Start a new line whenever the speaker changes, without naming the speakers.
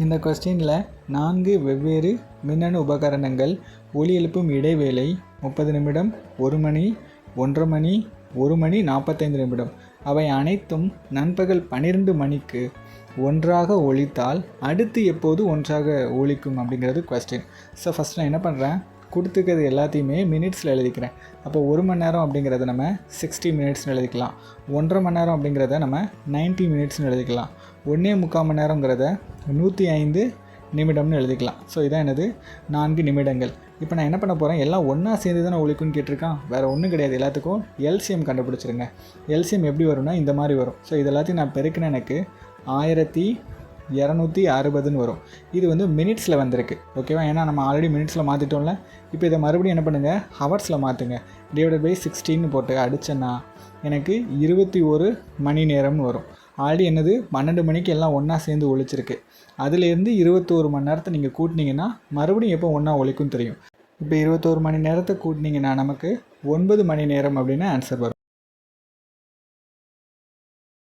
இந்த கொஸ்டினில் 4 வெவ்வேறு மின்னணு உபகரணங்கள் ஒலி எழுப்பும் இடைவேளை 30 நிமிடம், 1 மணி, 1:30 மணி, 1 மணி 45 நிமிடம். அவை அனைத்தும் நண்பகல் 12 மணிக்கு ஒன்றாக ஒலித்தால் அடுத்து எப்போது ஒன்றாக ஒலிக்கும் அப்படிங்கிறது கொஸ்டின். ஸோ ஃபஸ்ட் நான் என்ன பண்ணுறேன், கொடுத்துக்கிறது எல்லாத்தையுமே மினிட்ஸில் எழுதிக்கிறேன். அப்போ 1 மணி நேரம் அப்படிங்கிறத நம்ம 60 மினிட்ஸ்னு எழுதிக்கலாம். 1:30 மணி நேரம் அப்படிங்கிறத நம்ம 90 மினிட்ஸ்னு எழுதிக்கலாம். 1.25 மணி நேரங்கிறத 105 நிமிடம்னு எழுதிக்கலாம். ஸோ இதான் என்னது 4 நிமிடங்கள். இப்போ நான் என்ன பண்ண போகிறேன், எல்லாம் ஒன்றா சேர்ந்து தானே ஒலிக்குன்னு கேட்டிருக்கான். வேறு ஒன்றும் கிடையாது, எல்லாத்துக்கும் எல்சிஎம் கண்டுபிடிச்சிருங்க. எல்சிஎம் எப்படி வரும்னா இந்த மாதிரி வரும். ஸோ இது எல்லாத்தையும் நான் பெருக்கின எனக்கு 1260 வரும். இது வந்து மினிட்ஸில் வந்திருக்கு, ஓகேவா? ஏன்னா நம்ம ஆல்ரெடி மினிட்ஸில் மாற்றிட்டோம்ல. இப்போ இதை மறுபடியும் என்ன பண்ணுங்கள், ஹவர்ஸில் மாற்றுங்க. /16 போட்டு அடித்தேன்னா எனக்கு 21 மணி நேரம்னு வரும். ஆல்ரெடி என்னது 12 மணிக்கு எல்லாம் ஒன்றா சேர்ந்து ஒழிச்சிருக்கு. அதுலேருந்து 21 மணி நேரத்தை நீங்கள் கூட்டினீங்கன்னா மறுபடியும் எப்போ ஒன்றா ஒழிக்கும் தெரியும். இப்போ 21 மணி நேரத்தை கூட்டினீங்கன்னா நமக்கு 9 மணி நேரம் அப்படின்னு ஆன்சர் வரும்.